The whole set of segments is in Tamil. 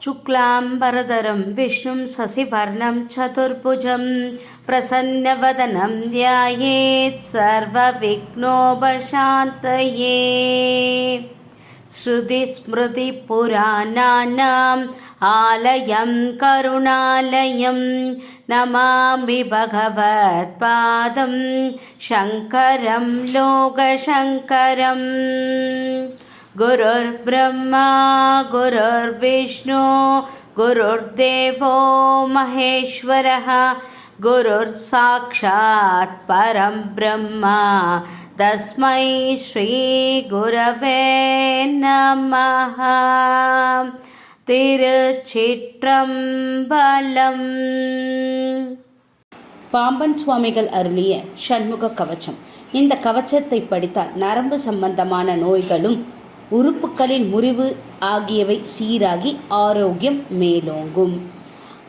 शुक्लाम्बरधरं विष्णुं शशिवर्णं चतुर्भुजं प्रसन्नवदनं ध्यायेत् सर्वविघ्नोपशान्तये। श्रुतिस्मृतिपुराणानाम् आलयं करुणालयं नमामि भगवत्पादं शङ्करं लोकशङ्करम्। गुरुर्ब्रह्मा गुरुर्विष्णु गुरुर्देवो महेश्वरः गुरुर्साक्षात् परं ब्रह्म तस्मै श्री गुरवे नमः। திருச்சிற்றம்பலம். பாம்பன் சுவாமிகள் அருளிய சண்முக கவச்சம். இந்த கவச்சத்தை படித்தால் நரம்பு சம்பந்தமான நோய்களும் உறுப்புகளின் முறிவு ஆகியவை சீராகி ஆரோக்கியம் மேலோங்கும்.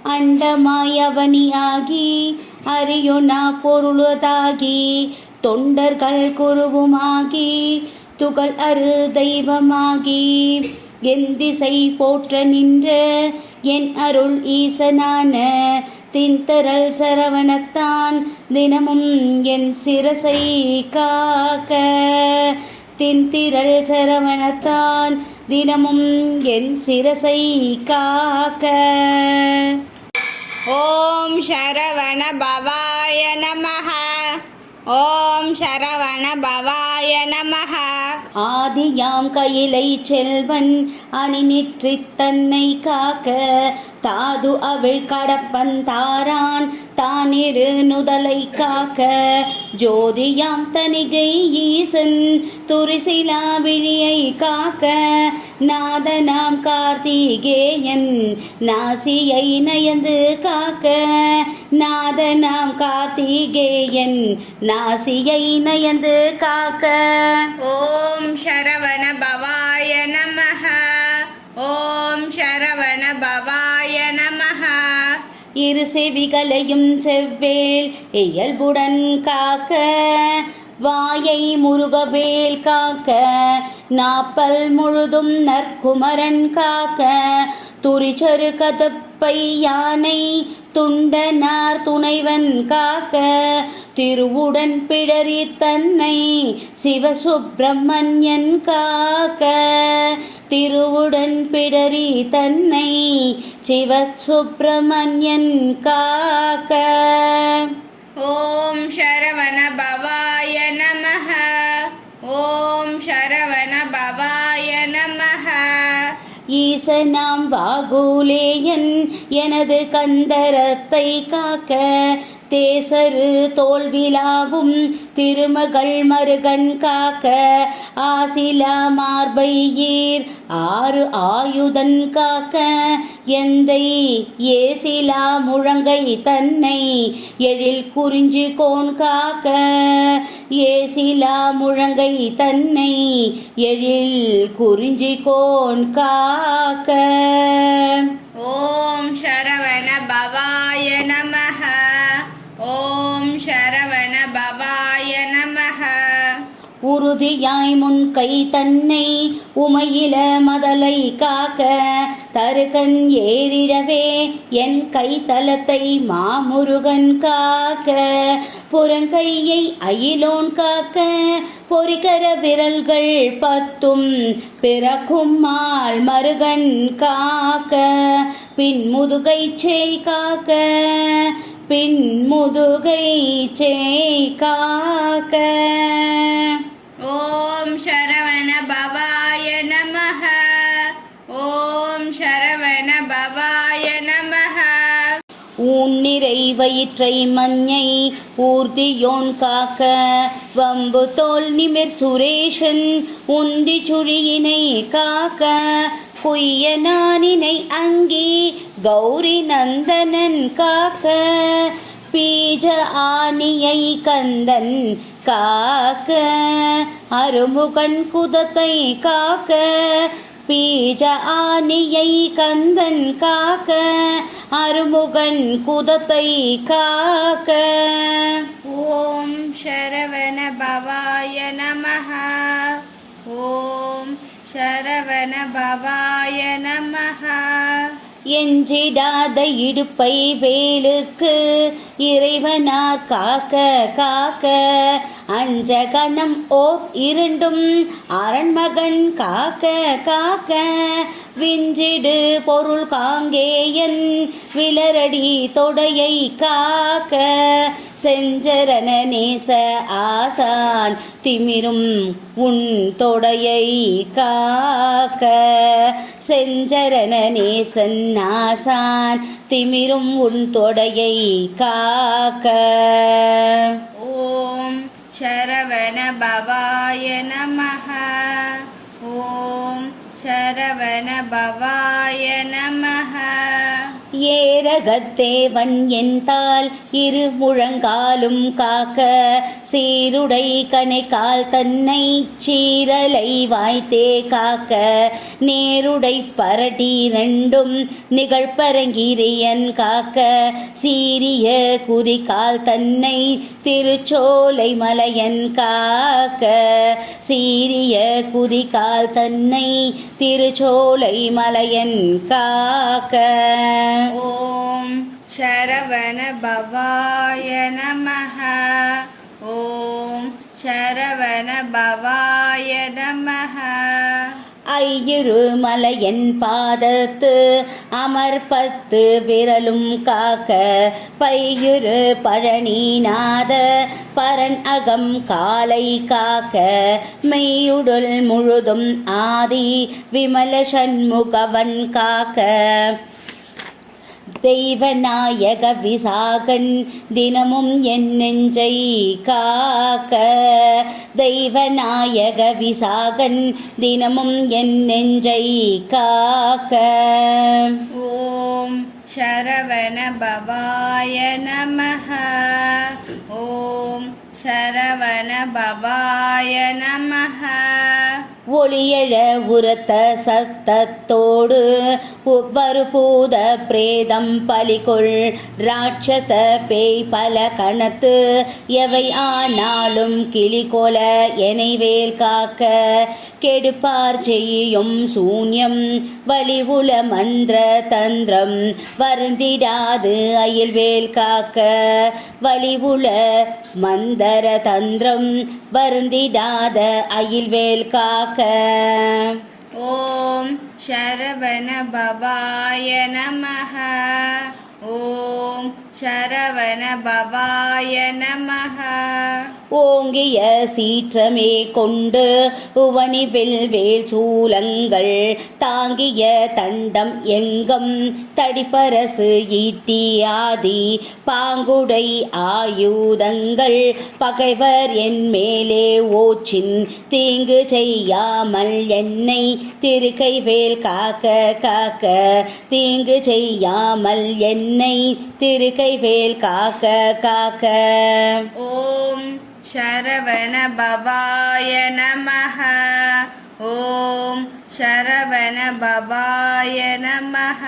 அண்டமாயவனியாகி அறியுணா பொருளுதாகி தொண்டர்கள் குருவுமாகி துகள் அரு தெய்வமாகி என் திசை போற்ற நின்ற என் அருள் ஈசனான தின்தரல் சரவணத்தான் தினமும் என் சிரசை காக்க. தின்திரள் சரவணத்தான் தினமும் என் சிரசை காக்க. ஓம் சரவண பவாய நமஹ. ஓம் சரவண பவாய நமஹ. ஆதியாம் கையிலை செல்வன் அணிநிற்றி தன்னை காக்க தாது அவள் கடப்பன் தாரான் தானிரு நுதலை காக்க. ஜோதியாம் தனிகை ஈசன் துரிசிலா விழியை காக்க. நாதனாம் கார்த்திகேயன் நாசியை நயந்து காக்க. நாதனாம் கார்த்திகேயன் நாசியை நயந்து காக்க. ஓம் சரவண பவாய நமஹ. ஓம் சரவண பவாய நமஹ. இரு செவிகளையும் செவ்வேல் இயல்புடன் காக்க. வாயை முருகவேல் காக்க. நாப்பல் முழுதும் நற்குமரன் காக்க. துரிச்சரு கதப்பை யானை துண்டனார் துணைவன் காக்க. திருவுடன் பிடரி தன்னை சிவசுப்பிரமணியன் காக்க. திருவுடன் பிடரி தன்னை சிவசுப்பிரமணியன் காக்க. ஓம் சரவண பவாய நமஹ. ஓம் சரவண பவாய நமஹ. ஈசனாம் வாகுலேயன் எனது கந்தரத்தை காக்க. தேசரு தோல்விலாவும் திருமகள் மருகன் காக்க. ஆசிலா மார்பையீர் ஆறு ஆயுதன் காக்க. எந்தை ஏசிலா முழங்கை தன்னை எழில் குறிஞ்சி கோன் காக்க. ஏசிலா முழங்கை தன்னை எழில் குறிஞ்சி கோன் காக்க. ஓம் சரவண பவாய நமஹ. ஓம் சரவண பவாய நமஹ. உறுதியாய் முன் கை தன்னை உமையில மதலை காக்க. தருகன் ஏறிடவே என் கை தலத்தை மாமுருகன் காக்க. புறங்கையை அயிலோன் காக்க. பொறிகர விரல்கள் பத்தும் பிறக்கும் மால் மருகன் காக்க. பின் முதுகை சேய் காக்க. பின் முதுகை சேய் காக்க. ஓம் சரவண பவாய நமஹ. ஓம் சரவண பவாய நமஹ. ஊன்னிறை வயிற்றை மஞ்சை ஊர்தியோன் காக்க. வம்பு தோல் நிமிர் சுரேஷன் உந்தி சுழியினை காக்க. குய்ய நானினை அங்கி கௌரி நந்தனன் காக்க. பீஜ ஆனியை கந்தன் காக்க. அருமுகன் குதத்தை காக்க. பீஜ ஆனியை கந்தன் காக்க. அருமுகன் குதத்தை காக்க. ஓம் சரவண பவாய நமஹ. ஓம் சரவண பவாய நமஹ. எஞ்சிடாத இடுப்பை வேலுக்கு இறைவனார் காக்க காக்க அஞ்ச கணம் ஓர் இரண்டும் அரண்மகன் காக்க காக்க விஞ்சிடு பொருள் காங்கேயன் விலரடி தொடையை காக்க செஞ்சரண நேச ஆசான் திமிரும் உன் தொடையை காக்க செஞ்சரண நேசன் ஆசான் திமிரும் உன் தொடையை காக்க. ஓம் சரவண பவாய நமஹ. ஓம் சரவண பவாய நமஹ. ஏரகத்தேவன் என்தால் இரு முழங்காலும் காக்க சீருடை கணைக்கால் தன்னை சீரலை வாய்த்தே காக்க நேருடை பரடி ரெண்டும் நிகழ்பரங்கிரியன் காக்க சீரிய குதிகால் தன்னை திருச்சோலை மலையன் காக்க சீரிய குதிகால் தன்னை திருச்சோலை மலையன் காக்க. ஓம் சரவண பவாய நமஹ. ஓம் சரவண பவாய நமஹ. ஐயிரு மலையன் பாதத்து அமர்பத்து விரலும் காக்க பையுரு பழனிநாத பரன் அகம் காலை காக்க மெய்யுடல் முழுதும் ஆதி விமல சண்முகவன் காக்க தெய்வநாயக விசாகன் தினமும் என் நெஞ்சை காக்க தெய்வநாயக விசாகன் தினமும் என் நெஞ்சை காக்க. ஓம் சரவண பவாய நமஹ. ஓம் சரவண பவாய நமஹ. ஒளியழ உரத்த சத்தத்தோடு வருபூத பிரேதம் பலிகொள் ராட்சத பேய் பல கணத்து எவை ஆனாலும் கிளிகொல எனைவேல் காக்க கெடுப்பார் செய்யும் சூன்யம் வலிவுல மந்திர தந்திரம் வருந்திடாது அயில்வேல் காக்க வலிவுல மந்தர தந்திரம் வருந்திடாத அயில்வேல் காக்க. ஓம் சரவண பவாய நமஹ. ஓம் சரவண பவாய நமஹ. ஓங்கிய சீற்றமே கொண்டு உவனி வேல் சூலங்கள் தாங்கிய தண்டம் எங்கம் தடிப்பரசு ஈட்டி ஆதி பாங்குடை ஆயுதங்கள் பகைவர் என் மேலே ஓச்சின் தீங்கு செய்யாமல் என்னை திருக்கைவேல் காக்க காக்க தீங்கு செய்யாமல் என்னை திருக்கைவேல் காக்க காக்க. ஓம் சரவண பவாய நமஹ. ஓம் சரவண பவாய நமஹ.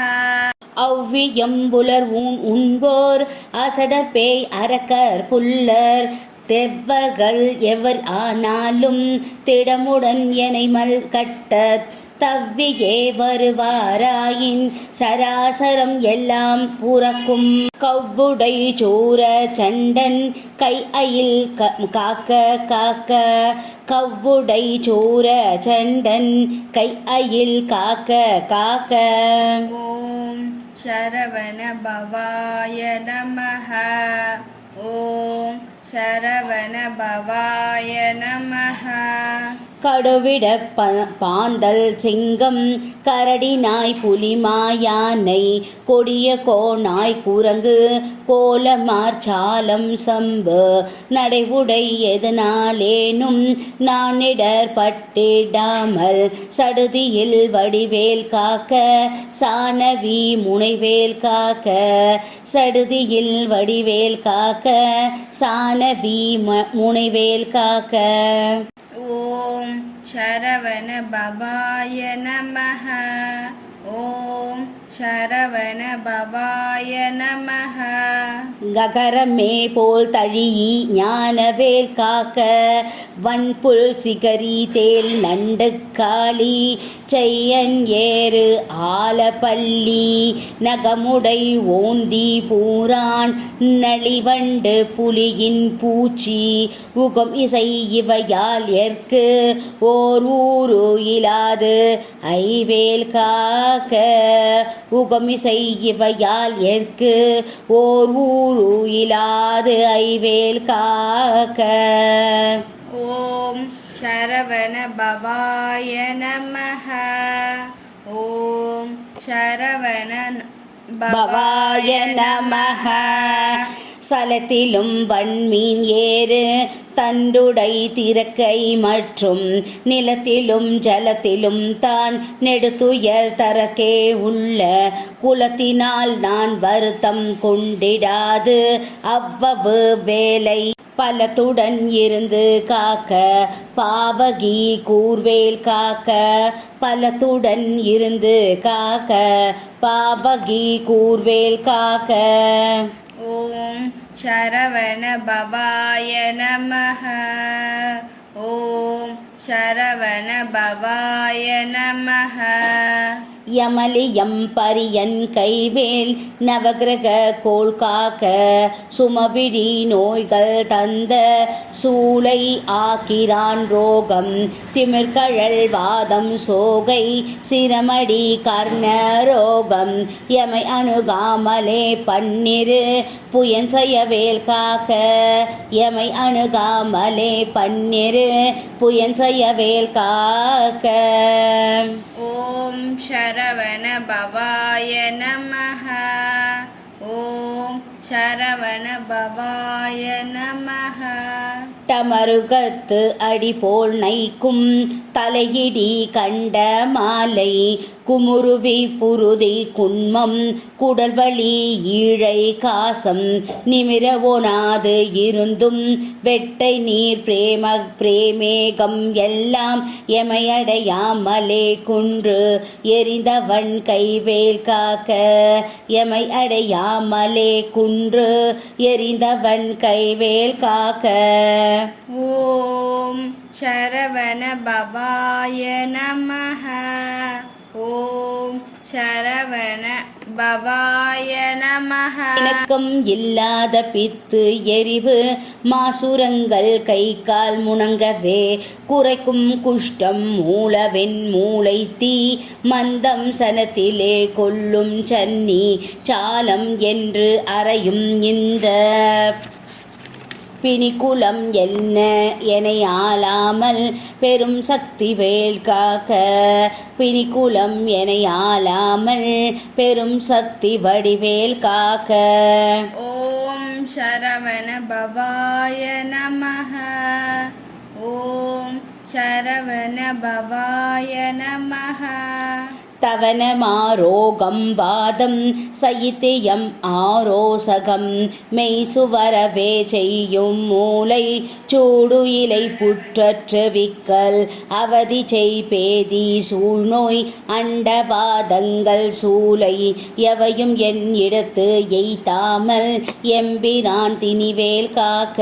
அவ்வியம் புலர் உண்போர் அசடர் பேய் அரக்கர் புல்லர் தெவ்வர்கள் எவர் ஆனாலும் திடமுடன் எனை மல் கட்ட தவ்வியே வருவாராயின் சராசரம் எல்லாம் புறக்கும் கவ்வுடை சூர சண்டன் கை அயில் காக்க காக்க கவ்வுடை சூர சண்டன் கை அயில் காக்க காக்க. ஓம் சரவண பவாய நமஹ. ஓம் சரவண பவாய நமஹ. கடுவிட பாந்தல் சிங்கம் கரடி நாய் புலிமா யானை கொடிய கோநாய் குரங்கு கோலமார்ச்சாலம் சம்பு நடைவுடை எதனாலேனும் நானிடர் பட்டிடாமல் சடுதியில் வடிவேல் காக்க சானவி முனைவேல் காக்க சடுதியில் வடிவேல் காக்க சானவி முனைவேல் காக்க. ஓம் சரவண பவாய நமஹ. ஓம் சரவண பவாய நமஹ. ககரமே போல் தழியி ஞானவேல் காக்க வன்புல் சிகரி தேல் நண்டு காளி செய்யன் ஏறு ஆலப்பள்ளி நகமுடை ஓந்தி பூரான் நளிவண்டு புலியின் பூச்சி உகம் இசை இவையால் ஏற்கு ஓர் ஊரு இலாது ஐவேல் காக்க உகமிசை இவையால் ஏற்கு ஓர் ஊரு இலாது ஐவேல் காக்க. ஓம் சரவண பவாய நமஹ. ஓம் சரவண பவாய நமஹ. சலத்திலும் வன்மீன் ஏறு தண்டுடை திறக்கை மற்றும் நிலத்திலும் ஜலத்திலும் தான் நெடுத்துயர் தரக்கே உள்ள குலத்தினால் நான் வருத்தம் கொண்டிடாது அவ்வவு வேலை பலத்துடன் இருந்து காக்க பாவகி கூர்வேல் காக்க பலத்துடன் இருந்து காக்க பாவகி கூர்வேல் காக்க. ஓம் சரவண பவாய நமஹ. ஓம் சரவண பவாய நமஹ. யமலியம் பரியன் கைவேல் நவகிரக கோள் காக்க சுமபிடி நோய்கள் தந்த சூளை ஆக்கிரான் ரோகம் திமிர்கழல் வாதம் சோகை சிரமடி கர்ண ரோகம் எமை அணுகாமலே பன்னிரு புயன் செய்யவேல் காக்க எமை அணுகாமலே பன்னிரு புயன் செய்யவேல் காக்க. ஓம் சரவண பவாய நமஹ. ஓம் சரவண பவாய நமஹ. டமருகத்து அடிபோல் நைக்கும் தலையிடி கண்ட மாலை குமுருவி புருதி குன்மம் குடல்வழி ஈழை காசம் நிமிரவோனாது இருந்தும் வெட்டை நீர் பிரேமேகம் எல்லாம் எமையடையாமலே குன்று எரிந்தவன் கைவேல் காக்க எமை அடையாமலே குன்று எரிந்தவன் கைவேல் காக்க. ஓம் சரவண பவாய நமஹ. ஓம் சரவண பவாய நமஹ. இணக்கம் இல்லாத பித்து எரிவு மாசுரங்கள் கை கால் முணங்கவே குறைக்கும் குஷ்டம் மூலவெண் மூளை தீ மந்தம் சனத்திலே கொல்லும் சன்னி சாலம் என்று அறையும் இந்த பிணிக்குலம் என்ன எனை ஆளாமல் பெரும் சக்தி வேல் காக்க பிணிக்குலம் எனை ஆளாமல் பெரும் சக்தி வடிவேல் காக்க. ஓம் சரவண பவாய நமஹ. ஓம் சரவண பவாய நமஹ. தவனமாரோகம் வாதம் சயித்தியம் ஆரோசகம் மெய்சுவரவே செய்யும் மூளை சூடு இலை புற்றற்று விக்கல் அவதி செய் பேதி சூழ்நோய் அண்டவாதங்கள் சூளை எவையும் என் இடத்து எய்தாமல் எம்பிரான் திணிவேல் காக்க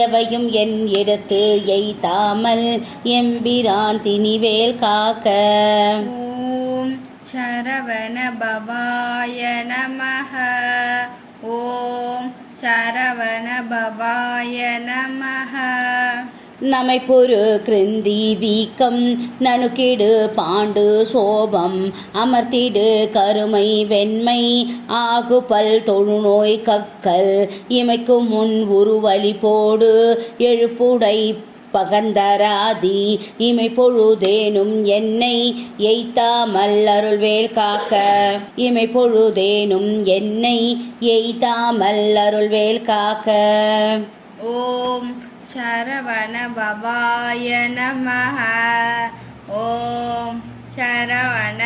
எவையும் என் இடத்து எய்தாமல் எம்பிரான் திணிவேல் காக்க. ஓம் சரவண பவாய நமஹ. ஓம் சரவண பவாய நமஹ. நமைப்புரு கிருந்தி வீக்கம் நணுக்கிடு பாண்டு சோபம் அமர்த்திடு கருமை வெண்மை ஆகுபல் தொழுநோய் கக்கல் இமைக்கும் முன் உருவழி போடு எழுப்புடை பகந்தராதி இமை பொழுதேனும் என்னை எய்தாமல் அருள்வேல் காக்க இமை பொழுதேனும் என்னை எய்தாமல் அருள்வேல் காக்க. ஓம் சரவண பவாய நமஹ. ஓம் சரவண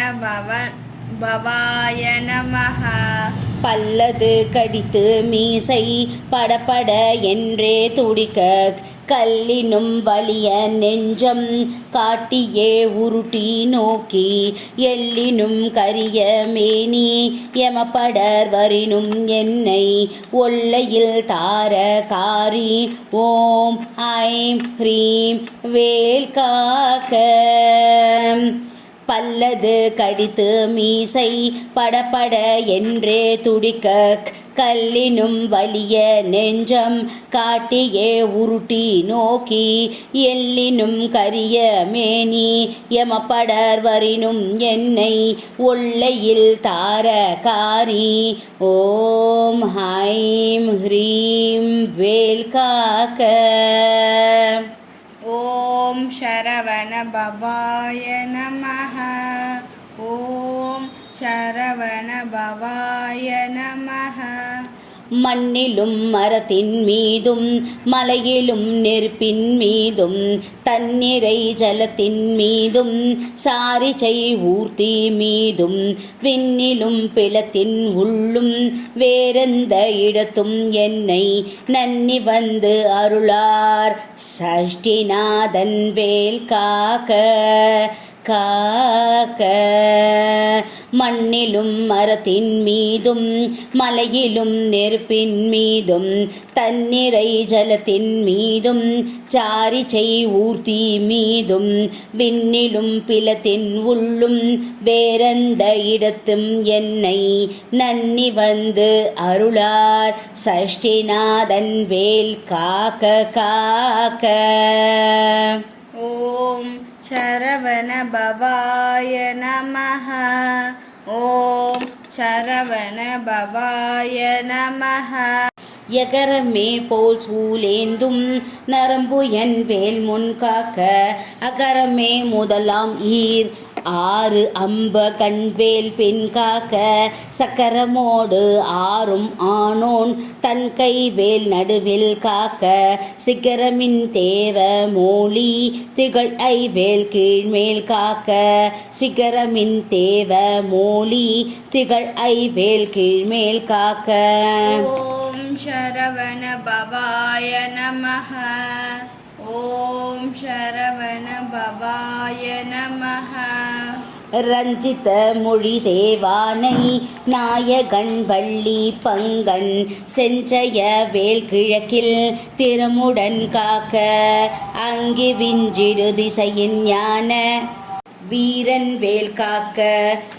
பவாய நமஹ. பல்லது கடித்து மீசை படபட என்றே துடிக்க கல்லினும் வலிய நெஞ்சம் காட்டியே உருட்டி நோக்கி எல்லினும் கரிய மேனி எமப்படர் வரினும் என்னை ஒல்லையில் தார காரி ஓம் ஐம் ஹ்ரீம் வேல் காக்க. பல்லது கடித்து மீசை படபட என்றே துடிக்க கல்லினும் வலிய நெஞ்சம் காட்டியே உருட்டி நோக்கி எல்லினும் கரிய மேனி எமப்படர் வரினும் என்னை ஒல்லையில் தார காரி ஓம் ஹைம் ஹ்ரீம் வேல் காக்க. ஓம் சரவண பவாய நமஹ. ஓம் சரவண பவாய நமஹ. மண்ணிலும் மரத்தின் மீதும் மலையிலும் நெருப்பின் மீதும் தண்ணீரை ஜலத்தின் மீதும் சாரிச்சை ஊர்த்தி மீதும் விண்ணிலும் பிளத்தின் உள்ளும் வேறெந்த இடத்தும் என்னை நன்னி வந்து அருளார் சஷ்டிநாதன் வேல் காக்க காக்க. மண்ணிலும் மரத்தின் மீதும் மலையிலும் நெருப்பின் மீதும் தண்ணீரை ஜலத்தின் மீதும் சாரிச்சை ஊர்த்தி மீதும் விண்ணிலும் பிளத்தின் உள்ளும் வேறெந்த இடத்தும் என்னை நன்னி வந்து அருளார் சஷ்டிநாதன் வேல் காக்க காக்க. ஓம் சரவண பவாய நமஹ. ஓம் சரவண பவாய நமஹ. எகரமே போல் சூலேந்தும் நரம்பு என் வேல் முன் காக்க அகரமே முதலாம் ஈர் ஆறு அம்ப கண்வேல் பெண் காக்க சக்கரமோடு ஆறும் ஆனோன் தன் கைவேல் நடுவில் காக்க சிகரமின் தேவ மோலி திகழ் ஐவேல் கீழ்மேல் காக்க சிகரமின் தேவ மோலி திகழ் ஐவேல் கீழ்மேல் காக்க. ஓம் சரவண பவாய நமஹ. ஓம் சரவண பவாய நமஹ. ரஞ்சித மொழி தேவானை நாயகன் வள்ளி பங்கன் செஞ்சய வேல் கிழக்கில் திறமுடன் காக்க அங்கி விஞ்சிடு திசையின் ஞான வீரன் வேல் காக்க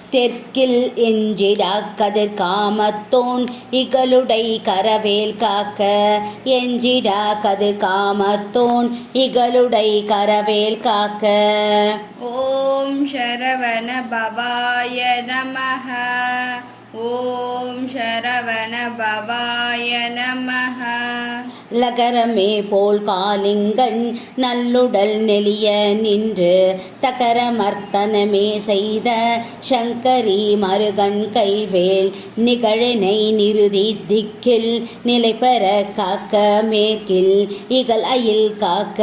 தெற்கில் எஞ்சிடா கதிர் காமத்தோன் இகலுடை கரவேல் காக்க எஞ்சிடா கதிர் காமத்தோன் இகலுடை கரவேல் காக்க. ஓம் சரவண பவாய நமஹ. ஓம் சரவண பவாய நமஹ. லகரமே போல் காலிங்கன் நல்லுடல் நெளிய நின்று தகரமர்த்தனமே செய்த சங்கரி மருகன் கைவேல் நிகழனை நிறுதி திக்கில் நிலைபெற காக்க மேற்கில் இகல் அயில் காக்க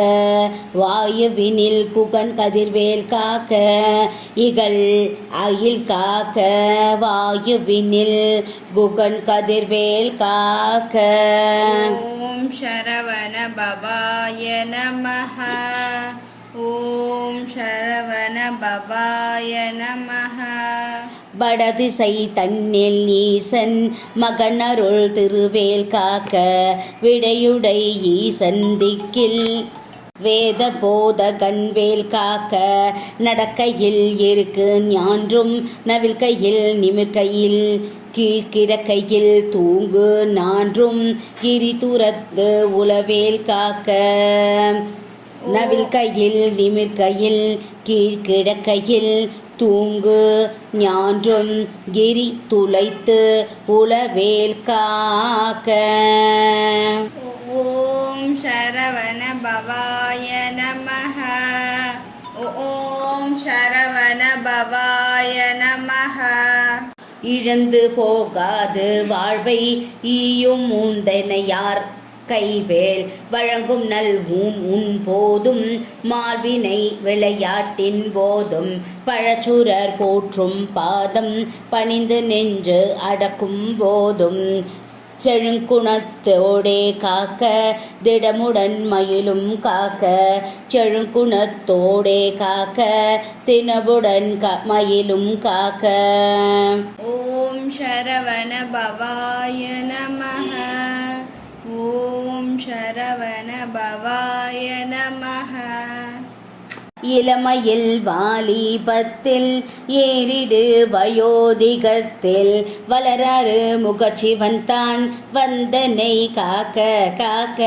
வாயுவினில் குகன் கதிர்வேல் காக்க இகல் அயில் காக்க வாயுவினில் குகன் கதிர்வேல் காக்க. ஓம் சரவண பவாய நமஹ. ஓம் சரவண பவாய நமஹ. வடதிசை தன்னில் ஈசன் மகனருள் திருவேல் காக்க விடையுடை ஈசன் திக்கில் வேத போத கண்வேல் காக்க நடக்கையில் இருக்கு ஞான்றும் நவில்கையில் நிமிர்கையில் கீழ்கிடக்கையில் தூங்கு நான்றும் கிரிதுரத்து உளவேல் காக்க நவில்கையில் நிமிர்கையில் கீழ்கிடக்கையில் தூங்கு ஞான்றும் கிரி துளைத்து உளவேல் காக்க. ஓம் சரவண பவாய நமஹ. ஓம் சரவண பவாய நமஹ. இழந்து போகாது வாழ்வை ஈயும் மூந்தனையார் கைவேல் வழங்கும் நல் உன் போதும் மால்வினை விளையாட்டின் போதும் பழச்சுரர் போற்றும் பாதம் பணிந்து நெஞ்சு அடக்கும் போதும் செழுங்குணத்தோடே காக்க திடமுடன் மயிலும் காக்க செழுங்குணத்தோடே காக்க தினவுடன் மயிலும் காக்க. ஓம் சரவண பவாய நமஹ. ஓம் சரவண பவாய நமஹ. இளமையில் வாலிபத்தில் ஏறிடு வயோதிகத்தில் வளராறு முகச்சிவன் தான் வந்தனை காக்க காக்க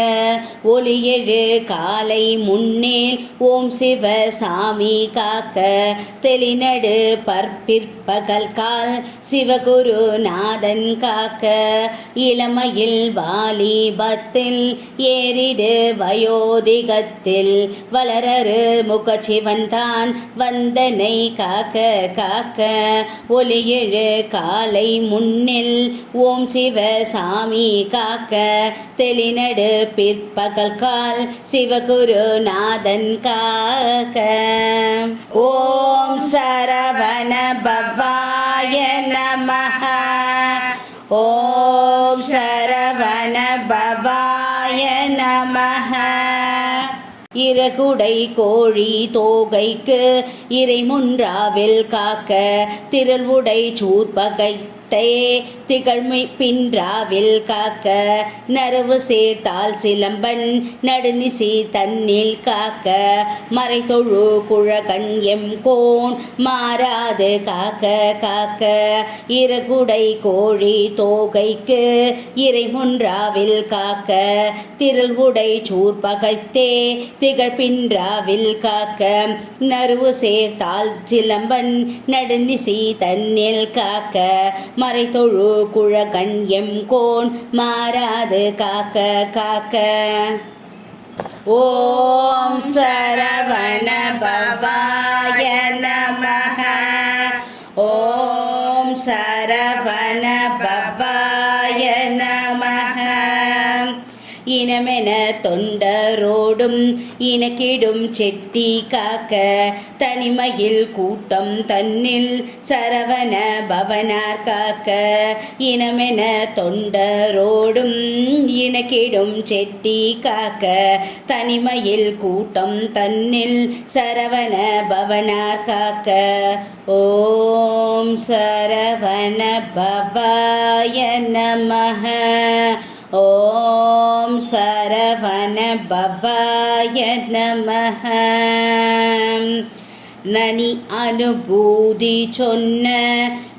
ஒளியெழு காலை முன்னேல் ஓம் சிவ சாமி காக்க தெளிநடு பற்பிற்பகல் கால் சிவகுரு நாதன் காக்க இளமையில் வாலிபத்தில் ஏறிடு வயோதிகத்தில் வளரரு முக சிவன்தான் வந்தனை காக்க காக்க ஒளியெழு காலை முன்னில் ஓம் சிவ சாமி காக்க தெளிநடு பிற்பகல் கால் சிவகுரு நாதன் காக்க. ஓம் சரவண பவாய நமஹ. ஓம் சரவண பவாய நமஹ. இறகுடை கோழி தோகைக்கு இறைமுன்றாவில் காக்க திரள்வுடை சூர்பகைத்தே திகழ்மை பின்றாவில் காக்க நரவு சேர்த்தால் சிலம்பன் நடுநிசி தன்னில் காக்க மறைத்தொழு குழகன் எம் கோன் மாறாது காக்க காக்க இறகுடை கோழி தோகைக்கு இறைமுன்றாவில் காக்க திரள்வுடை சூர்பகைத்தே திகழ்பின்றாவில் காக்க நறுவு சேர்த்தால் சிலம்பன் நடுநிசி தன்னில் காக்க மறைத்தொழு குழகன் எம் கோன் மாறாது காக்க காக்க. ஓம் சரவண பவாய நமஹ. ஓம் சரவண பவாய நமஹ. இனமென தொண்டரோடும் இனக்கிடும் செட்டி காக்க தனிமையில் கூட்டம் தன்னில் சரவண பவனார் காக்க இனமென தொண்டரோடும் இனக்கிடும் செட்டி காக்க தனிமையில் கூட்டம் தன்னில் சரவண பவனார் காக்க. ஓம் சரவண பவாய நமஹ. ஓம் சரவண பவாய நமஹ. நனி அனுபூதி சொன்ன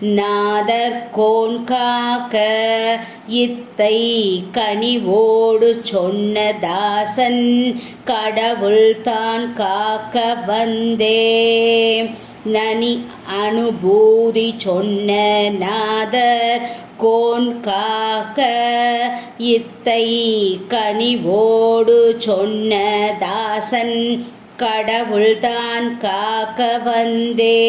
நாதர்கோன் காக்க இத்தை கனிவோடு சொன்ன தாசன் கடவுள் தான் காக்க வந்தே. நனி அனுபூதி சொன்ன நாதர் கோன் காக்க இத்தை கனிவோடு சொன்ன தாசன் கடவுள் தான் காக்க வந்தே.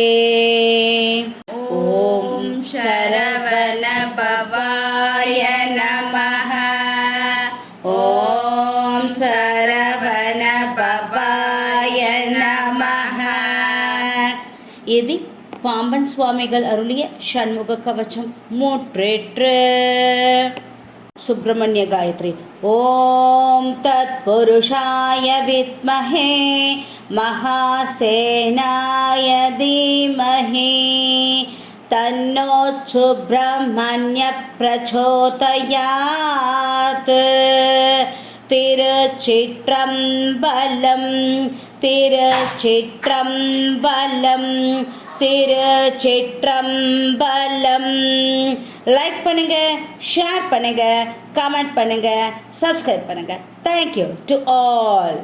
ஓம் சரவண பவாய நமஹ. ஓம் சரவண பவாய நமஹ. இது பாம்பன் சுவாமிகள் அருளிய ஷண்முக கவச்சம் மூற்றேற்று. சுப்பிரமணிய காயத்ரி. ஓம் தத் புருஷாய வித்மஹே மகாசேனாய தீமஹி தன்னோ சுப்பிரமணிய பிரச்சோதயாத். திருச்சிற்றம்பலம் திருச்சிற்றம்பலம் திருச்சிற்றம்பலம். லைக் பண்ணுங்க, ஷேர் பண்ணுங்க, கமெண்ட் பண்ணுங்க, சப்ஸ்கிரைப் பண்ணுங்க. Thank you to all.